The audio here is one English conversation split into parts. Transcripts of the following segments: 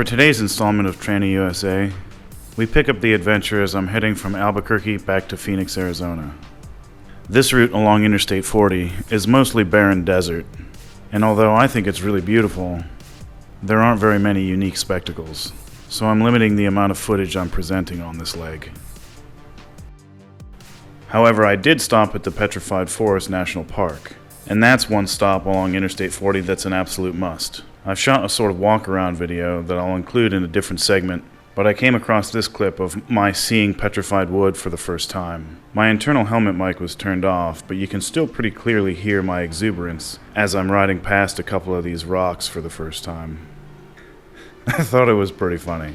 For today's installment of Tranny USA, we pick up the adventure as I'm heading from Albuquerque back to Phoenix, Arizona. This route along Interstate 40 is mostly barren desert, and although I think it's really beautiful, there aren't very many unique spectacles, so I'm limiting the amount of footage I'm presenting on this leg. However, I did stop at the Petrified Forest National Park, and that's one stop along Interstate 40 that's an absolute must. I've shot a sort of walk-around video that I'll include in a different segment, but I came across this clip of my seeing petrified wood for the first time. My internal helmet mic was turned off, but you can still pretty clearly hear my exuberance as I'm riding past a couple of these rocks for the first time. I thought it was pretty funny.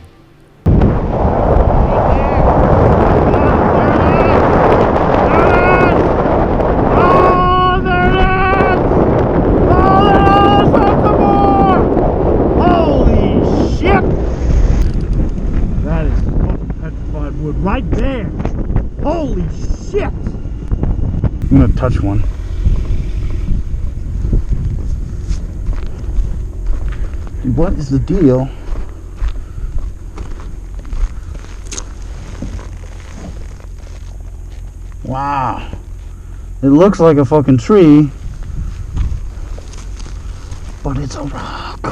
Right there. Holy shit. I'm gonna touch one. What is the deal? Wow. It looks like a fucking tree, but it's a rock.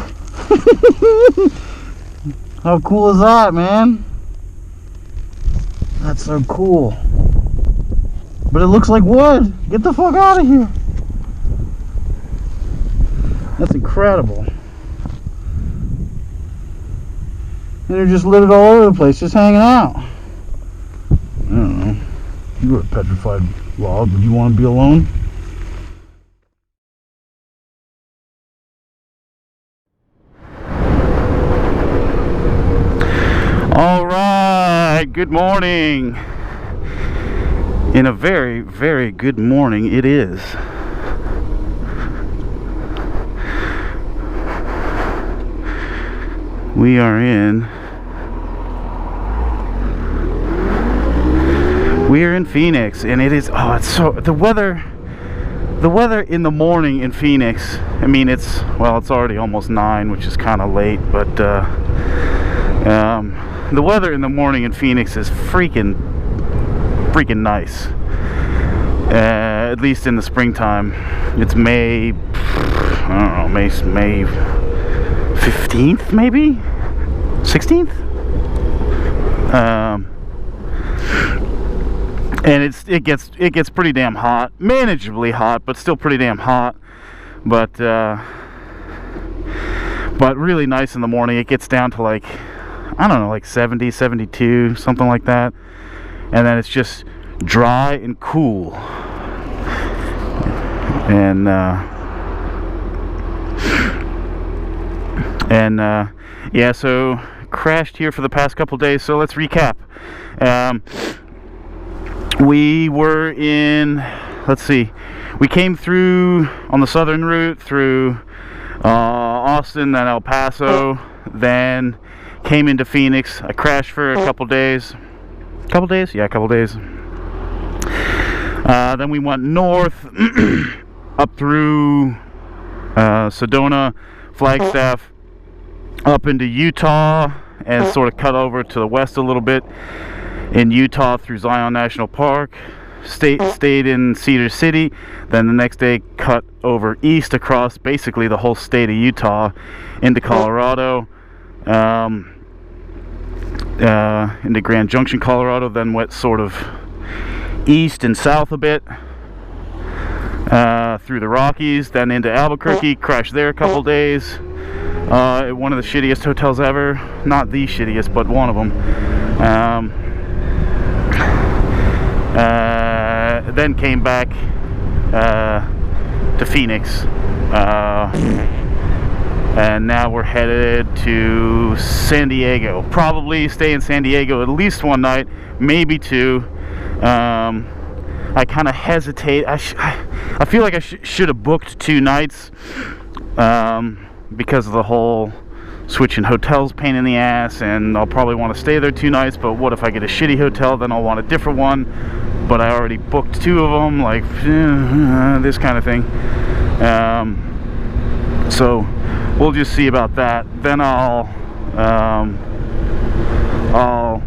How cool is that, man? That's so cool. But it looks like wood. Get the fuck out of here. That's incredible. And they're just littered all over the place, just hanging out. I don't know. You were a petrified log. Would you want to be alone? All right, good morning. In a very, very good morning it is. We are in Phoenix, and it is, oh, it's so, the weather in the morning in Phoenix, I mean, it's already almost 9, which is kind of late, but the weather in the morning in Phoenix is freaking nice. At least in the springtime. It's May, I don't know, May 15th maybe? 16th? And it gets pretty damn hot. Manageably hot, but still pretty damn hot. But really nice in the morning. It gets down to like, I don't know, like 70, 72, something like that. And then it's just dry and cool. And yeah, so crashed here for the past couple days. So let's recap. We were in, let's see, we came through on the southern route through Austin, then El Paso, then came into Phoenix. I crashed for a couple days. Yeah, a couple days. Then we went north up through Sedona, Flagstaff, up into Utah, and sort of cut over to the west a little bit in Utah through Zion National Park. Stayed in Cedar City. Then the next day cut over east across basically the whole state of Utah into Colorado. Into Grand Junction, Colorado, then went sort of east and south a bit through the Rockies, then into Albuquerque, crashed there a couple days at one of the shittiest hotels ever, not the shittiest, but one of them. Then came back to Phoenix, and now we're headed to San Diego. Probably stay in San Diego at least one night, maybe 2. I kind of hesitate. I feel like I should have booked 2 nights because of the whole switching hotels pain in the ass, and I'll probably want to stay there 2 nights, but what if I get a shitty hotel? Then I'll want a different one, but I already booked 2 of them, like this kind of thing. So we'll just see about that. Then I'll I'll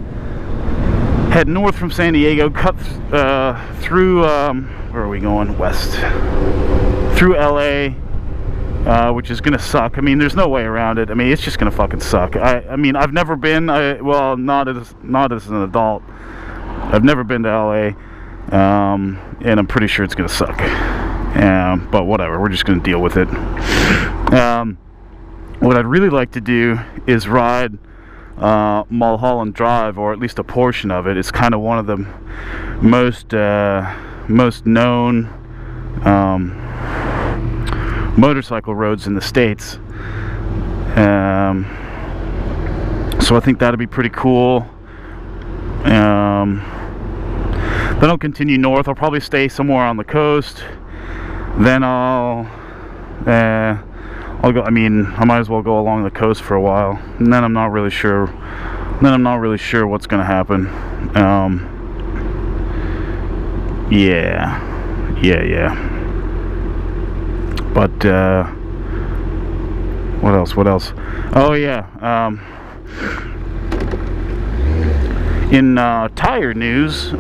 head north from San Diego, cut through, where are we going? West. Through LA, which is gonna suck. I mean, there's no way around it. I mean, it's just gonna fucking suck. I mean, I've never been, well, not as an adult. I've never been to LA, and I'm pretty sure it's gonna suck. But whatever, we're just gonna deal with it. What I'd really like to do is ride Mulholland Drive, or at least a portion of it. It's kind of one of the most known motorcycle roads in the States. So I think that'd be pretty cool. Then I'll continue north. I'll probably stay somewhere on the coast. Then I'll go. I mean, I might as well go along the coast for a while, and then I'm not really sure. What's gonna happen. Yeah. But what else? Oh yeah. In tire news,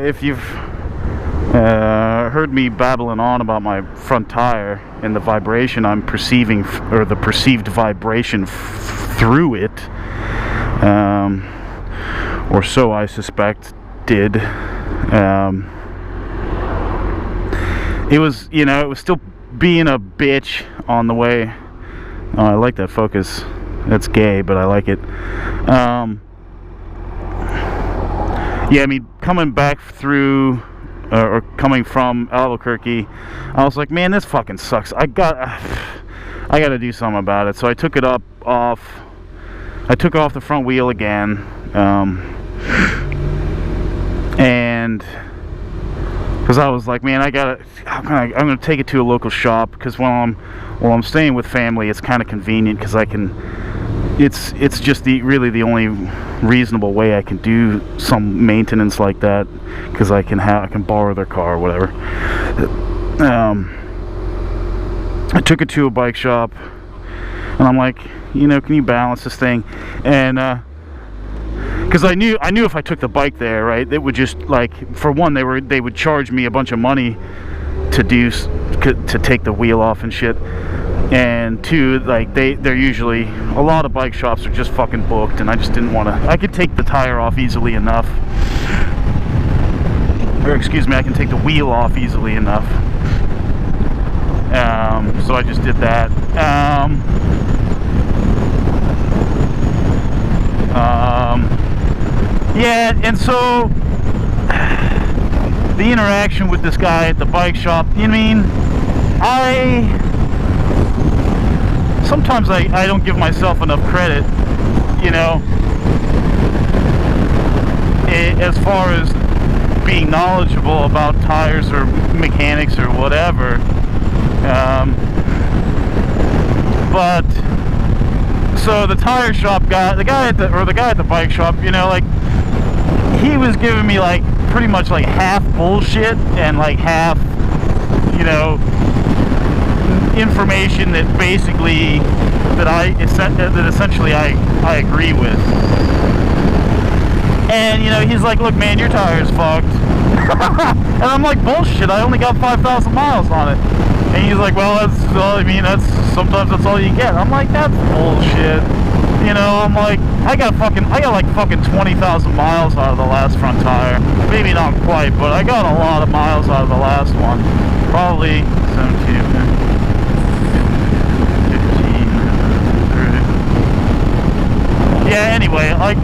if you've heard me babbling on about my front tire and the vibration I'm perceiving, or the perceived vibration through it, or so I suspect did. It was, it was still being a bitch on the way. Oh, I like that focus. That's gay, but I like it. Yeah, I mean, coming back through, or coming from Albuquerque, I was like, man, this fucking sucks. I gotta do something about it. So I took it off the front wheel again, and because I was like, man, I'm gonna take it to a local shop, because while I'm staying with family, it's kind of convenient, because I can. It's just really the only reasonable way I can do some maintenance like that, because I can borrow their car or whatever. I took it to a bike shop, and I'm like, can you balance this thing? And because I knew if I took the bike there, right, it would just, like, for one, they would charge me a bunch of money to take the wheel off and shit. And two, like, they're usually, a lot of bike shops are just fucking booked, and I just didn't want to. I could take the tire off easily enough, or excuse me, I can take the wheel off easily enough. So I just did that. Yeah, and so the interaction with this guy at the bike shop, sometimes I don't give myself enough credit, as far as being knowledgeable about tires or mechanics or whatever. But so the tire shop guy, the guy at the bike shop, like, he was giving me, like, pretty much like half bullshit and like half, information that basically that essentially I agree with. And he's like, look, man, your tire's fucked. And I'm like, bullshit, I only got 5,000 miles on it. And he's like, well, sometimes that's all you get. I'm like, that's bullshit. I'm like, I got like fucking 20,000 miles out of the last front tire. Maybe not quite, but I got a lot of miles out of the last one. Probably 17, 15, 30. Yeah, anyway, I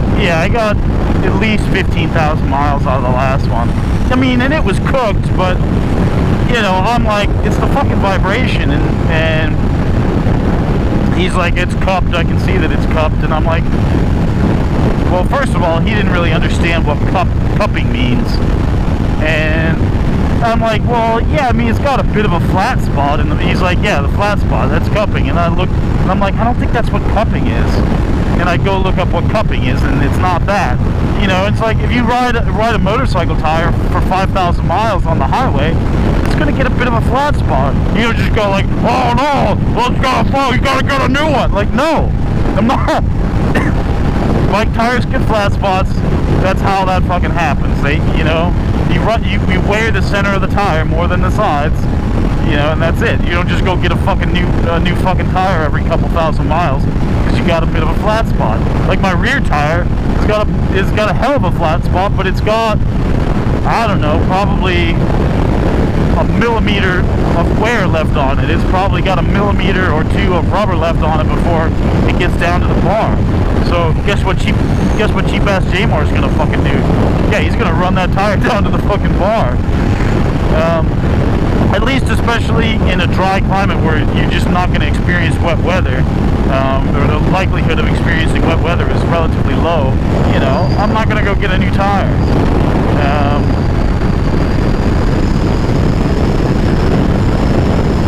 got at least 15,000 miles out of the last one. I mean, and it was cooked, but, I'm like, it's the fucking vibration, and he's like, it's cupped, I can see that it's cupped, and I'm like, well, first of all, he didn't really understand what cupping means, and I'm like, well, yeah, I mean, it's got a bit of a flat spot, and he's like, yeah, the flat spot, that's cupping, and I looked, and I'm like, I don't think that's what cupping is. and I go look up what cupping is, and it's not that. You know, it's like if you ride a motorcycle tire for 5,000 miles on the highway, it's gonna get a bit of a flat spot. You don't just go like, oh no, well, it's gotta fall, you gotta get a new one. Like, no, I'm not. Bike tires get flat spots. That's how that fucking happens. You know, you wear the center of the tire more than the sides. You know, and that's it. You don't just go get a fucking new fucking tire every couple thousand miles because you got a bit of a flat spot. Like my rear tire, it's got a hell of a flat spot, but it's got, I don't know, probably a millimeter of wear left on it. It's probably got a millimeter or two of rubber left on it before it gets down to the bar. So guess what cheap ass J-Mar is gonna fucking do? Yeah, he's gonna run that tire down to the fucking bar. At least, especially in a dry climate where you're just not going to experience wet weather, or the likelihood of experiencing wet weather is relatively low. You know, I'm not going to go get a new tire.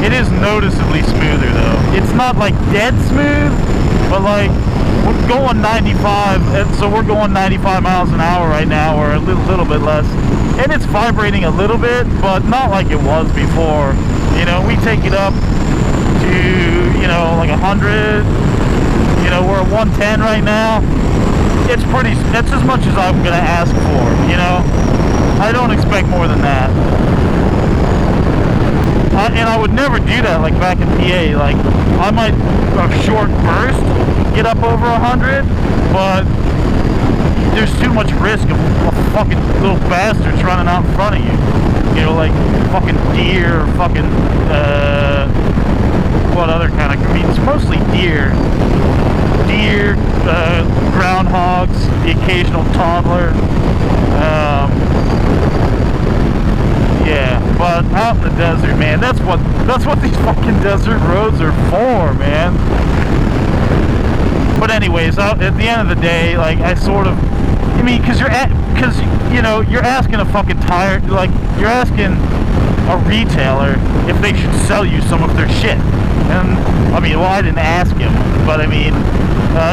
It is noticeably smoother though. It's not like dead smooth, but like we're going 95, and so we're going 95 miles an hour right now, or a little bit less. And it's vibrating a little bit, but not like it was before. You know, we take it up to, you know, like 100. You know, we're at 110 right now. That's as much as I'm gonna ask for, you know. I don't expect more than that. And I would never do that like back in PA. Like, I might, a short burst, get up over 100, but there's too much risk of fucking little bastards running out in front of you. You know, like fucking deer, fucking, what other kind of, I mean, it's mostly deer. Deer, groundhogs, the occasional toddler. Yeah, but out in the desert, man, that's what these fucking desert roads are for, man. But anyways, at the end of the day, like, I mean, because you know, you're asking a fucking tire, like, you're asking a retailer if they should sell you some of their shit. And I mean, well, I didn't ask him, but I mean,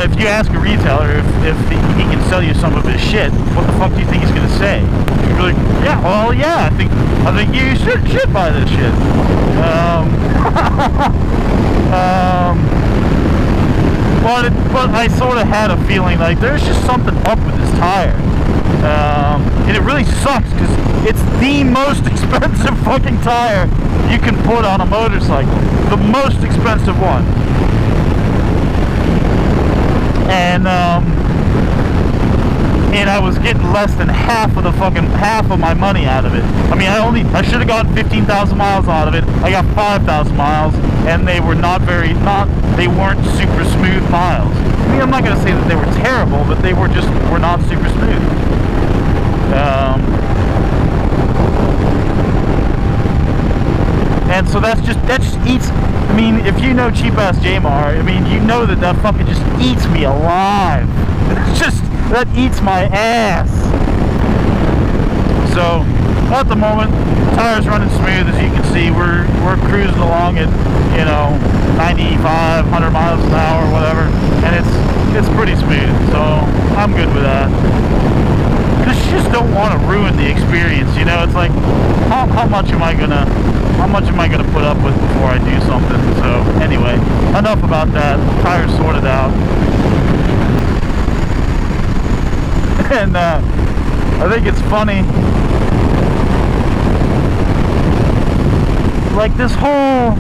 if you ask a retailer if he can sell you some of his shit, what the fuck do you think he's gonna say? He's like, yeah, well, yeah, I think you should buy this shit. But I sort of had a feeling like there's just something up with this tire. And it really sucks because it's the most expensive fucking tire you can put on a motorcycle. The most expensive one. And I was getting less than half of my money out of it. I mean, I should have gotten 15,000 miles out of it. I got 5,000 miles, and they weren't super smooth miles. I mean, I'm not gonna say that they were terrible, but they were not super smooth. And so that just eats. I mean, if you know cheap ass J-Mar, I mean, you know that fucking just eats me alive. That eats my ass. So at the moment, tires running smooth. As you can see, we're cruising along at, you know, 95, 100 miles an hour, or whatever, and it's pretty smooth. So I'm good with that. Because you just don't want to ruin the experience, you know. It's like, how much am I gonna put up with before I do something? So anyway, enough about that. Tires sorted out. And I think it's funny, like this whole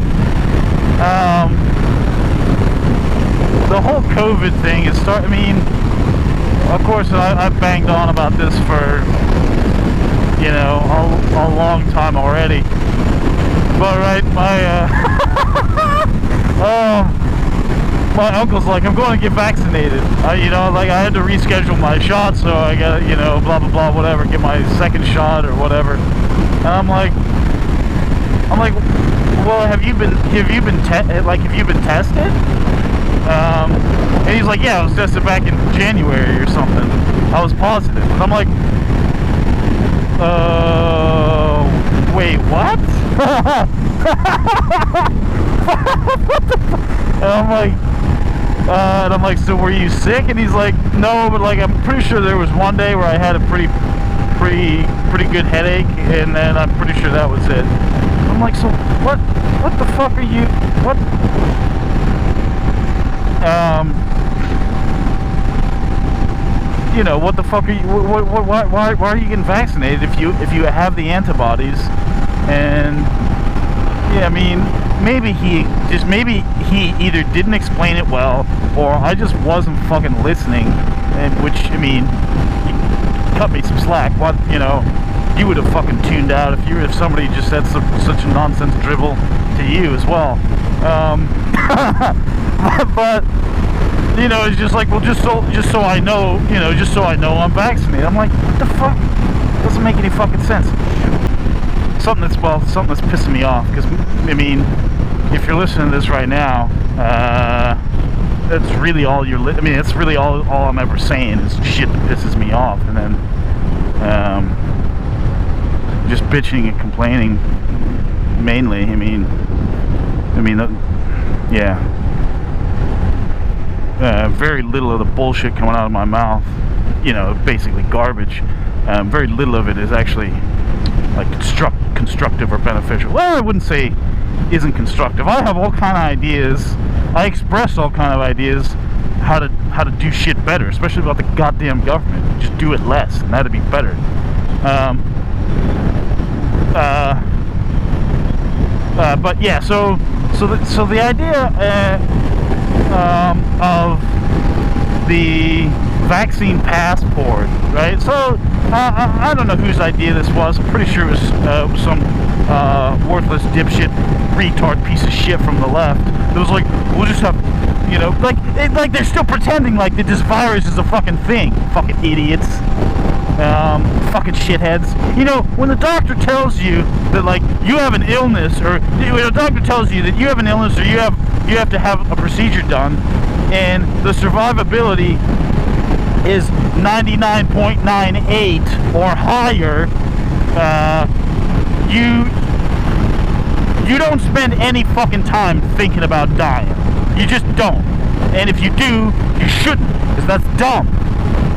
the whole COVID thing is I mean, of course I've banged on about this for, you know, a long time already. But right, my uncle's like, I'm going to get vaccinated. You know, like, I had to reschedule my shot, so I got, you know, blah blah blah, whatever, get my second shot or whatever. And I'm like, well, have you been tested? And he's like, yeah, I was tested back in January or something. I was positive. And I'm like, wait, what? And I'm like, And I'm like, so were you sick? And he's like, no, but like I'm pretty sure there was one day where I had a pretty good headache, and then I'm pretty sure that was it. I'm like, so what the fuck are you, what? You know, what the fuck are you, why are you getting vaccinated if you have the antibodies? And yeah, I mean, maybe he either didn't explain it well, or I just wasn't fucking listening, and which, I mean, cut me some slack. What, you know, you would have fucking tuned out if somebody just said such a nonsense dribble to you as well. But you know, it's just like, well, just so I know, you know, just so I know I'm vaccinated. I'm like, what the fuck? Doesn't make any fucking sense. Something that's pissing me off, because I mean, if you're listening to this right now, that's really all I mean, it's really all I'm ever saying is shit that pisses me off, and then just bitching and complaining mainly. I mean, yeah. Very little of the bullshit coming out of my mouth, you know, basically garbage. Very little of it is actually like constructive or beneficial. Well, I wouldn't say isn't constructive. I have all kind of ideas. I express all kind of ideas how to do shit better, especially about the goddamn government. Just do it less, and that'd be better. But yeah, so the idea of the vaccine passport, right? So I don't know whose idea this was. I'm pretty sure it was some worthless dipshit retard piece of shit from the left. It was like, we'll just have, you know, like they're still pretending like that this virus is a fucking thing. Fucking idiots. Fucking shitheads. You know, when the doctor tells you that, like, you have an illness, or when a doctor tells you that you have an illness, or you have to have a procedure done, and the survivability is 99.98 or higher, you don't spend any fucking time thinking about dying. You just don't. And if you do, you shouldn't, because that's dumb.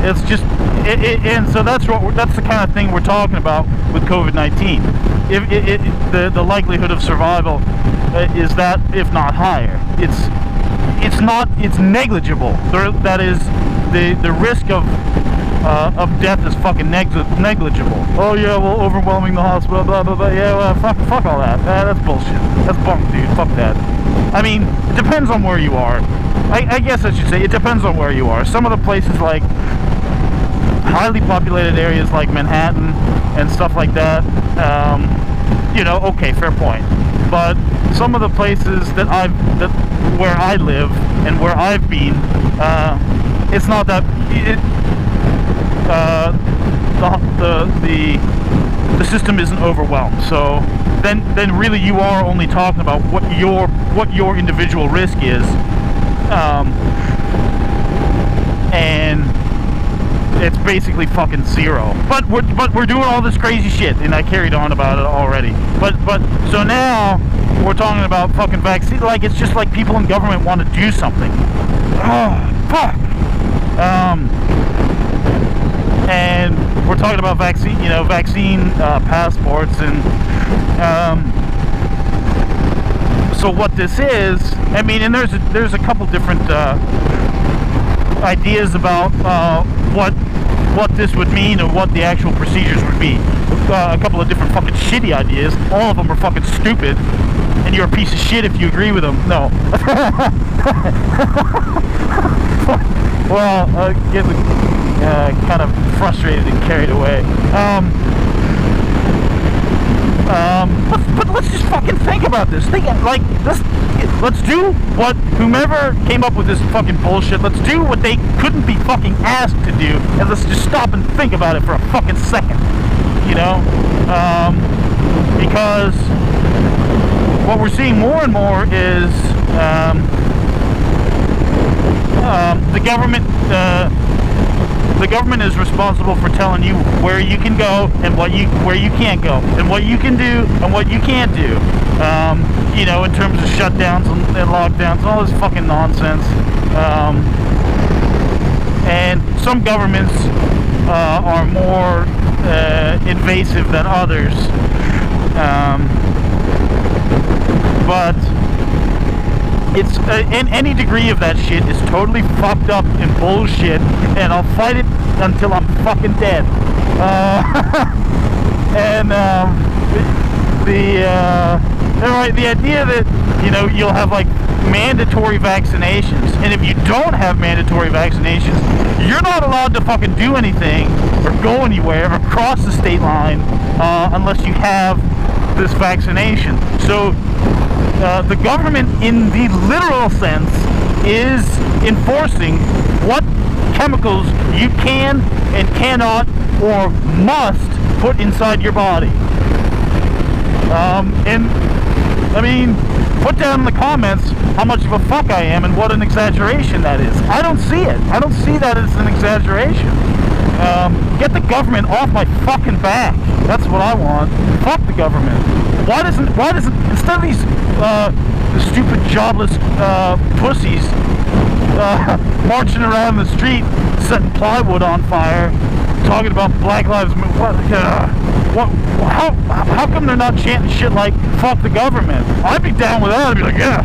It's just, and so that's the kind of thing we're talking about with COVID-19. The likelihood of survival is that, if not higher. It's negligible. That is, the risk of death is fucking negligible. Oh yeah, well, overwhelming the hospital, blah blah blah. Yeah, well, fuck all that. That's bullshit. That's bunk, dude. Fuck that. I mean, it depends on where you are. I guess I should say it depends on where you are. Some of the places, like highly populated areas like Manhattan and stuff like that, you know, okay, fair point. But some of the places where I live and where I've been, it's not that the system isn't overwhelmed. So then really you are only talking about what your individual risk is, and it's basically fucking zero. But we're doing all this crazy shit, and I carried on about it already. But so now we're talking about fucking vaccine. Like, it's just like people in government want to do something. Oh fuck. And we're talking about vaccine passports, and so what this is, I mean, and there's a couple different ideas about what this would mean and what the actual procedures would be. A couple of different fucking shitty ideas. All of them are fucking stupid, and you're a piece of shit if you agree with them. No. Well, getting kind of frustrated and carried away. But let's just fucking think about this. Let's do what whomever came up with this fucking bullshit, let's do what they couldn't be fucking asked to do, and let's just stop and think about it for a fucking second. You know? Because what we're seeing more and more is the government is responsible for telling you where you can go and where you can't go, and what you can do and what you can't do. You know, in terms of shutdowns and lockdowns and all this fucking nonsense. And some governments are more invasive than others. But it's any degree of that shit is totally fucked up and bullshit, and I'll fight it until I'm fucking dead. The idea that, you know, you'll have like mandatory vaccinations, and if you don't have mandatory vaccinations, you're not allowed to fucking do anything or go anywhere or cross the state line unless you have this vaccination. So the government, in the literal sense, is enforcing what chemicals you can and cannot or must put inside your body. And I mean, put down in the comments how much of a fuck I am and what an exaggeration that is. I don't see it. I don't see that as an exaggeration. Get the government off my fucking back. That's what I want. Fuck the government. Why doesn't instead of these stupid jobless pussies marching around the street setting plywood on fire, talking about Black Lives Matter, how come they're not chanting shit like fuck the government? I'd be down with that. I'd be like, yeah,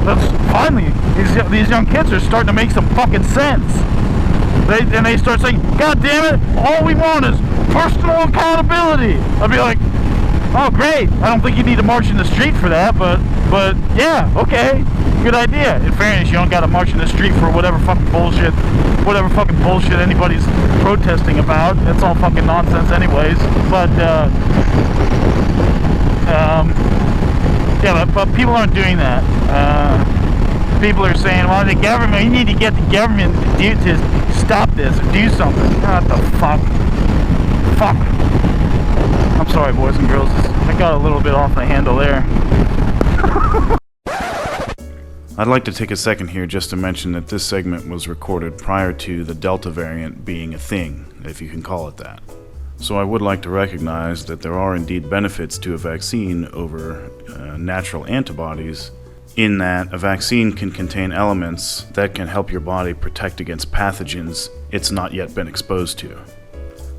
that's finally these young kids are starting to make some fucking sense. They start saying, God damn it, all we want is personal accountability. I'd be like, oh great, I don't think you need to march in the street for that, but yeah, okay, good idea. In fairness, you don't gotta march in the street for whatever fucking bullshit anybody's protesting about. It's all fucking nonsense anyways. But yeah, but people aren't doing that. People are saying, well, the government, you need to get the government to stop this or do something. What the fuck? Fuck. I'm sorry, boys and girls. I got a little bit off the handle there. I'd like to take a second here just to mention that this segment was recorded prior to the Delta variant being a thing, if you can call it that. So I would like to recognize that there are indeed benefits to a vaccine over natural antibodies, in that a vaccine can contain elements that can help your body protect against pathogens it's not yet been exposed to.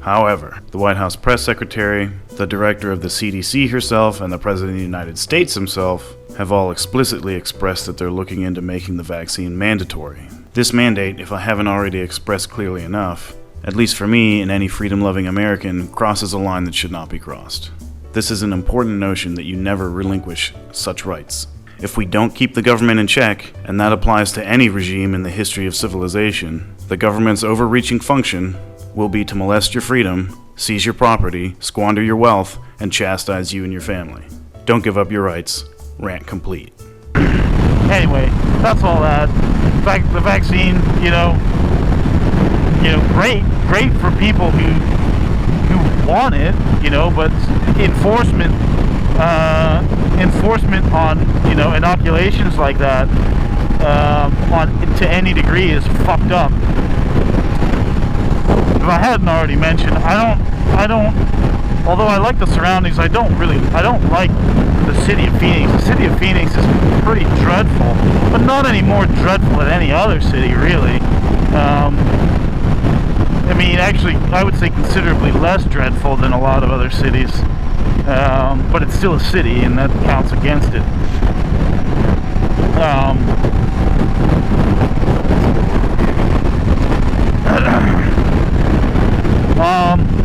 However, the White House press secretary, the director of the CDC herself, and the President of the United States himself have all explicitly expressed that they're looking into making the vaccine mandatory. This mandate, if I haven't already expressed clearly enough, at least for me and any freedom-loving American, crosses a line that should not be crossed. This is an important notion that you never relinquish such rights. If we don't keep the government in check, and that applies to any regime in the history of civilization, the government's overreaching function will be to molest your freedom, seize your property, squander your wealth, and chastise you and your family. Don't give up your rights. Rant complete. Anyway, that's all that. The vaccine, you know, great for people who want it, you know, but enforcement on, you know, inoculations like that to any degree is fucked up. If I hadn't already mentioned, I don't, although I like the surroundings, I don't like the city of Phoenix. The city of Phoenix is pretty dreadful, but not any more dreadful than any other city, really. I mean, actually, I would say considerably less dreadful than a lot of other cities, but it's still a city, and that counts against it.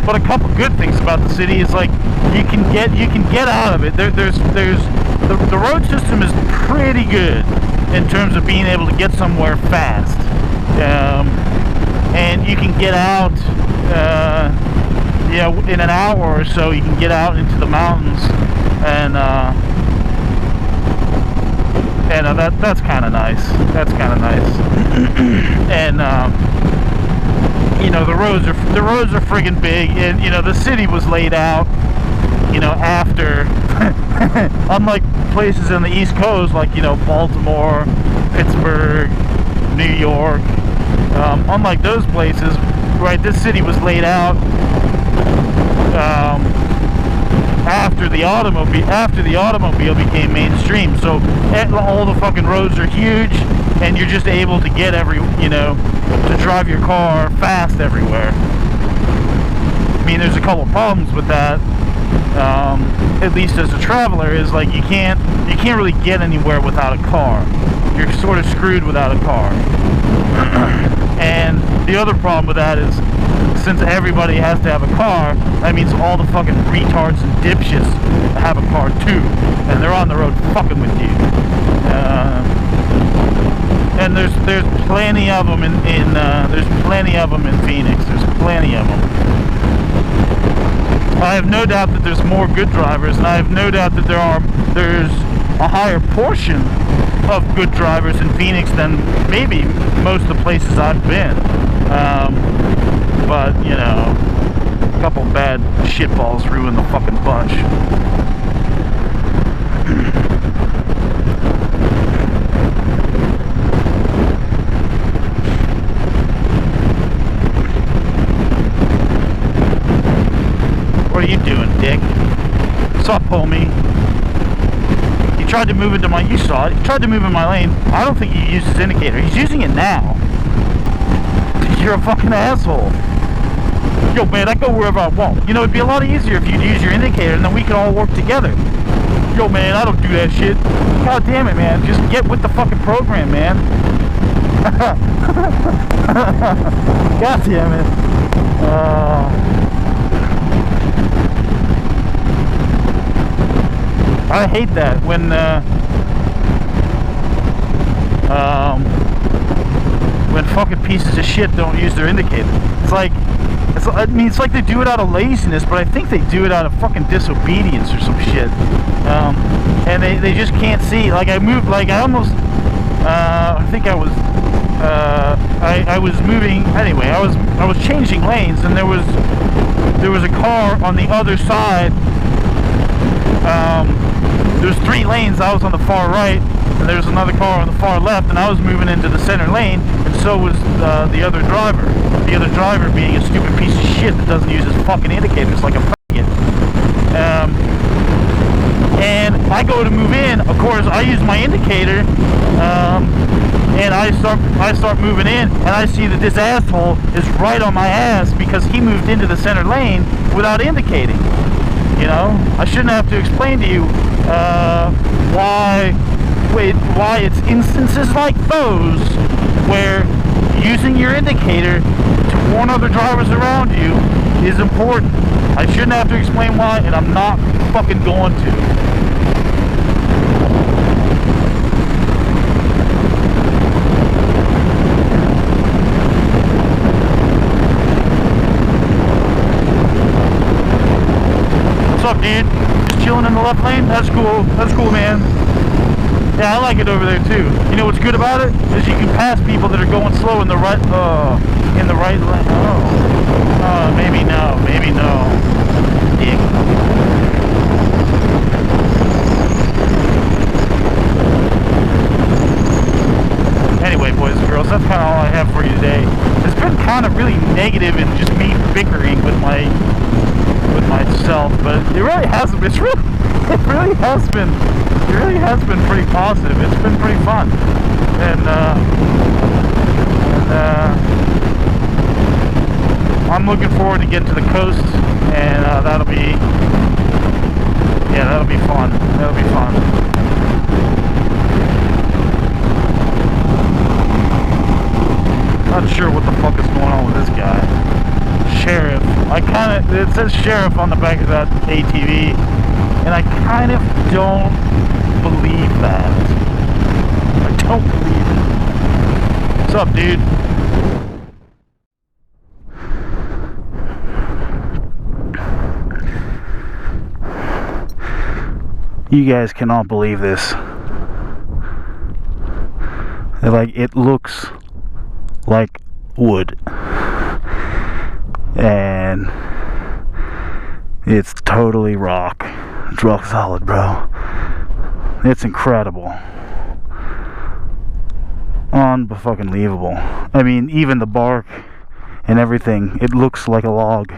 But a couple good things about the city is, like, you can get out of it. The road system is pretty good in terms of being able to get somewhere fast, and you can get out, in an hour or so. You can get out into the mountains, and that's kind of nice. That's kind of nice, and. You know, the roads are friggin' big, and, you know, the city was laid out, you know, after, unlike places on the East Coast, like, you know, Baltimore, Pittsburgh, New York, unlike those places, right, this city was laid out, after the automobile became mainstream. So all the fucking roads are huge, and you're just able to get to drive your car fast everywhere. I mean, there's a couple problems with that. At least as a traveler, is like you can't really get anywhere without a car. You're sort of screwed without a car. And the other problem with that is, since everybody has to have a car, that means all the fucking retards and dipshits have a car too, and they're on the road fucking with you. And there's plenty of them in Phoenix. There's plenty of them. I have no doubt that there's more good drivers, and I have no doubt that there's a higher portion of good drivers in Phoenix than maybe most of the places I've been. But a couple bad shitballs ruined the fucking bunch. What are you doing, dick? What's up, homie? He tried to move into my... You saw it. He tried to move in my lane. I don't think he used his indicator. He's using it now. You're a fucking asshole. Yo, man, I go wherever I want. It'd be a lot easier if you'd use your indicator, and then we could all work together. Yo, man, I don't do that shit. God damn it, man. Just get with the fucking program, man. God damn it. I hate that when fucking pieces of shit don't use their indicator. It's like they do it out of laziness, but I think they do it out of fucking disobedience or some shit. And they just can't see. Like I moved, like I almost, I think I was, I was moving anyway. I was changing lanes, and there was a car on the other side. There's 3 lanes. I was on the far right, and there's another car on the far left, and I was moving into the center lane, and so was the other driver. The other driver being a stupid piece of shit that doesn't use his fucking indicators like a faggot. And I go to move in. Of course, I use my indicator, and I start moving in, and I see that this asshole is right on my ass because he moved into the center lane without indicating. I shouldn't have to explain to you why it's instances like those where using your indicator to warn other drivers around you is important. I shouldn't have to explain why, and I'm not fucking going to. What's up, dude? Just chilling in the left lane? That's cool. That's cool, man. Yeah, I like it over there too. You know what's good about it? Is you can pass people that are going slow in the right lane. Oh, maybe no. Dick. Anyway, boys and girls, that's kind of all I have for you today. It's been kind of really negative and just me bickering with myself, but it really has been. It really has been pretty positive. It's been pretty fun, and I'm looking forward to getting to the coast, and that'll be fun. That'll be fun. Not sure what the fuck is going on with this guy. Sheriff. It says sheriff on the back of that ATV, and I kind of don't believe that. I don't believe it. What's up, dude? You guys cannot believe this. It looks like wood. And it's totally rock. It's rock solid, bro. It's incredible. Unfucking-believable. I mean, even the bark and everything, it looks like a log.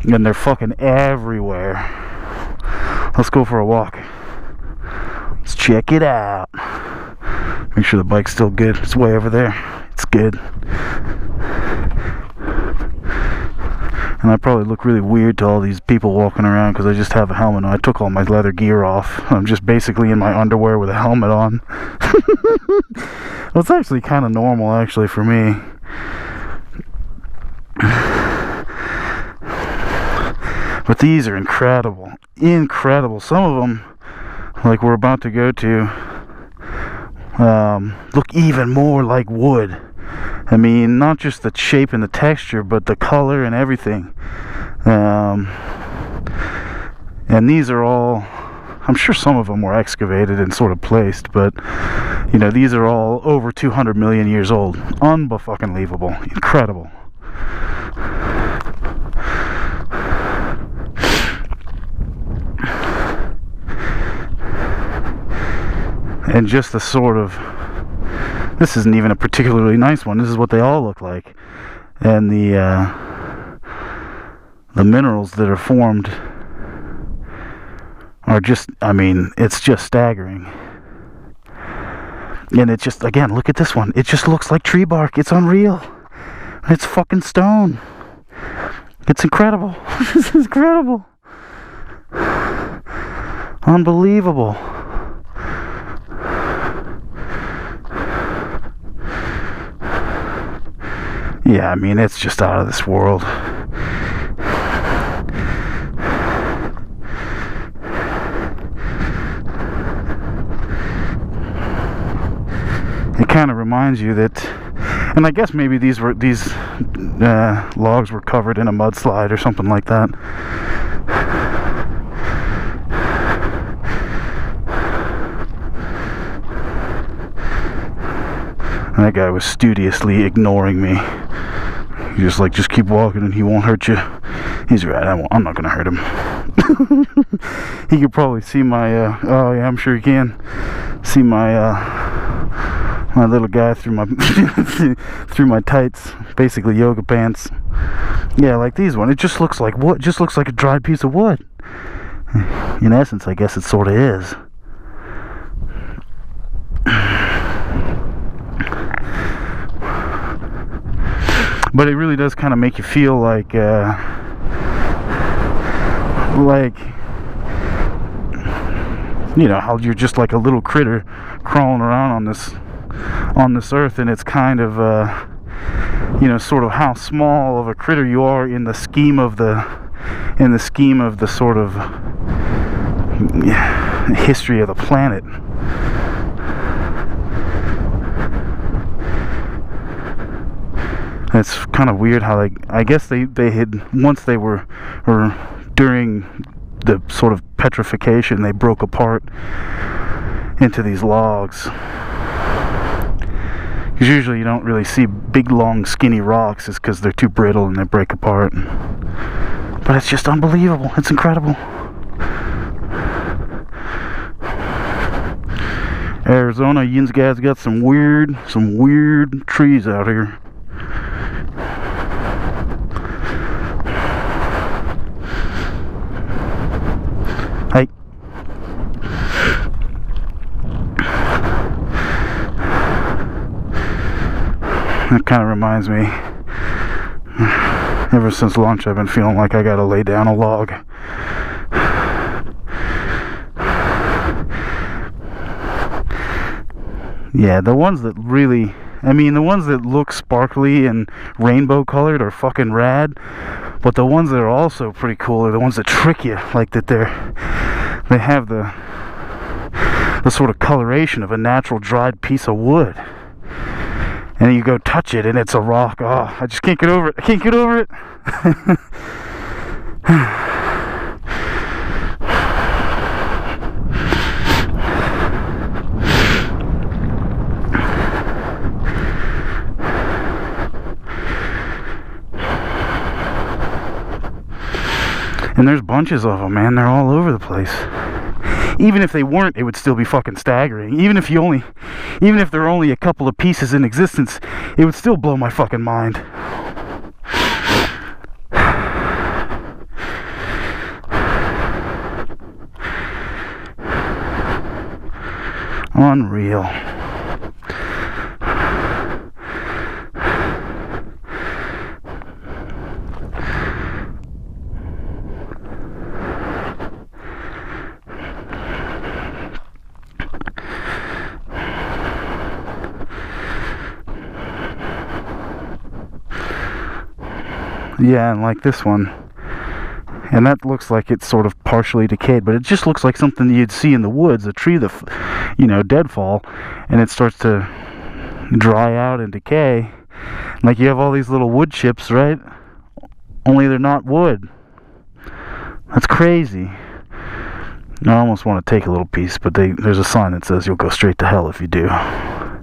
And they're fucking everywhere. Let's go for a walk. Let's check it out. Make sure the bike's still good. It's way over there. It's good. And I probably look really weird to all these people walking around because I just have a helmet on. I took all my leather gear off. I'm just basically in my underwear with a helmet on. Well, it's actually kind of normal, actually, for me. But these are incredible. Incredible. Some of them, like we're about to go to, look even more like wood. I mean, not just the shape and the texture, but the color and everything. And these are all, I'm sure some of them were excavated and sort of placed, but, you know, these are all over 200 million years old. Unbelievable. Incredible. And just the sort of, this isn't even a particularly nice one. This is what they all look like. And the minerals that are formed are just, I mean, it's just staggering. And it just, again, look at this one. It just looks like tree bark. It's unreal. It's fucking stone. It's incredible. This is incredible. Unbelievable. Yeah, I mean, it's just out of this world. It kind of reminds you that, and I guess maybe these logs were covered in a mudslide or something like that. And that guy was studiously ignoring me. He's just like, just keep walking and he won't hurt you. He's right, I'm not gonna hurt him. He could probably see my, oh yeah, I'm sure he can. See my, my little guy through my, through my tights. Basically yoga pants. Yeah, like these one. It just looks like wood, just looks like a dried piece of wood. In essence, I guess it sort of is. But it really does kind of make you feel like you know, how you're just like a little critter crawling around on this earth, and it's kind of you know, sort of how small of a critter you are in the scheme of the sort of history of the planet. It's kind of weird how, like, I guess they had, once they were, or during the sort of petrification, they broke apart into these logs. Because usually you don't really see big, long, skinny rocks, it's because they're too brittle and they break apart. But it's just unbelievable. It's incredible. Arizona, you guys got some weird trees out here. Hey. That kind of reminds me, ever since lunch I've been feeling like I gotta lay down a log. Yeah, the ones that really, I mean, the ones that look sparkly and rainbow colored are fucking rad, but the ones that are also pretty cool are the ones that trick you, like that they have the sort of coloration of a natural dried piece of wood. And you go touch it and it's a rock. Oh, I just can't get over it. I can't get over it. And there's bunches of them, man. They're all over the place. Even if they weren't, it would still be fucking staggering. Even if there are only a couple of pieces in existence, it would still blow my fucking mind. Unreal. Yeah, and like this one. And that looks like it's sort of partially decayed, but it just looks like something you'd see in the woods, a tree that, deadfall, and it starts to dry out and decay. Like you have all these little wood chips, right? Only they're not wood. That's crazy. I almost want to take a little piece, but there's a sign that says you'll go straight to hell if you do. I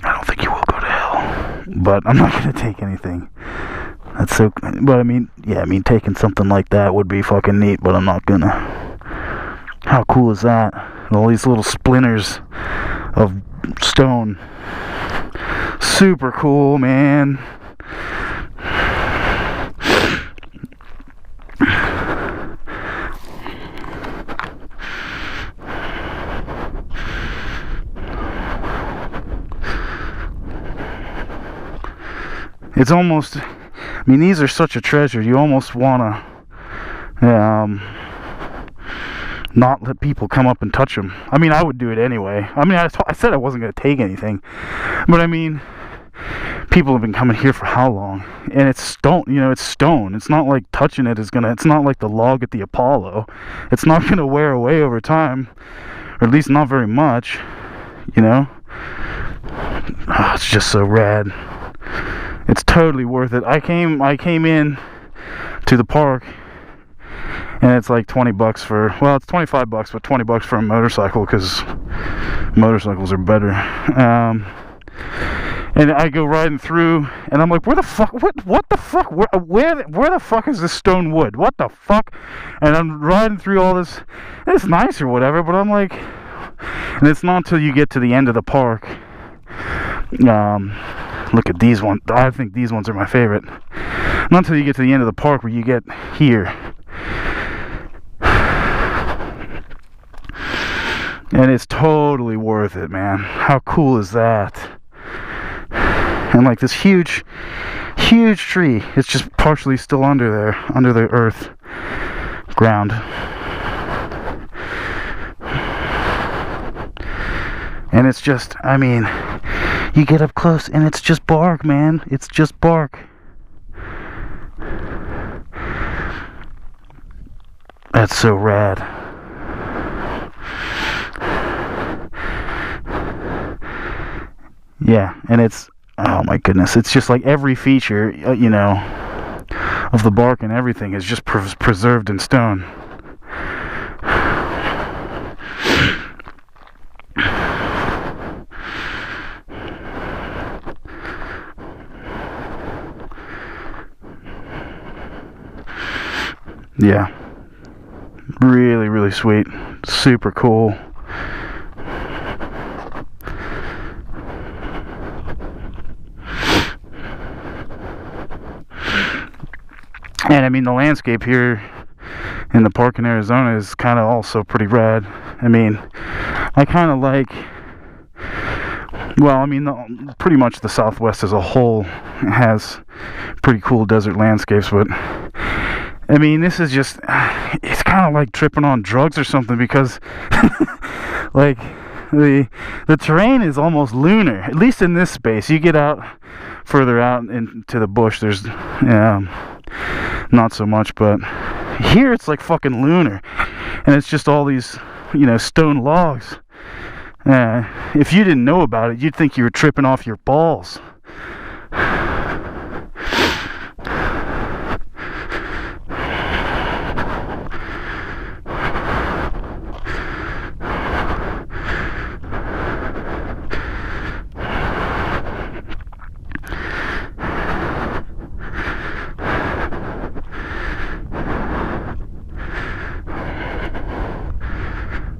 don't think you will go to hell, but I'm not going to take anything. That's so, but I mean, taking something like that would be fucking neat, but I'm not gonna. How cool is that? All these little splinters of stone. Super cool, man. It's almost, these are such a treasure. You almost want to not let people come up and touch them. I would do it anyway. I said I wasn't going to take anything. But people have been coming here for how long? And it's stone, it's stone. It's not like touching it is going to, it's not like the log at the Apollo. It's not going to wear away over time. Or at least not very much, Oh, it's just so rad. It's totally worth it. I came in to the park, and it's like $20 for, it's $25, but $20 for a motorcycle, because motorcycles are better. And I go riding through, and I'm like, where the fuck, what the fuck, where the fuck is this stone wood? What the fuck? And I'm riding through all this, and it's nice or whatever, but I'm like, and it's not until you get to the end of the park, look at these ones. I think these ones are my favorite. Not until you get to the end of the park where you get here. And it's totally worth it, man. How cool is that? And like this huge tree. It's just partially still under there, under the earth ground. And it's just, you get up close and it's just bark, man. It's just bark. That's so rad. Yeah, and it's, oh my goodness, it's just like every feature, of the bark and everything is just preserved in stone. Yeah, really, really sweet, super cool. And the landscape here in the park in Arizona is kind of also pretty rad. I kind of like, pretty much the Southwest as a whole has pretty cool desert landscapes, but this is just, it's kind of like tripping on drugs or something, because like the terrain is almost lunar, at least in this space. You get out further out into the bush, there's not so much, but here it's like fucking lunar, and it's just all these stone logs. If you didn't know about it, you'd think you were tripping off your balls.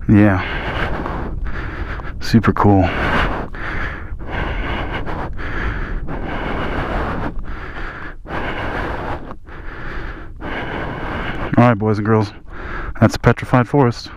Yeah, super cool. Alright, boys and girls, that's Petrified Forest.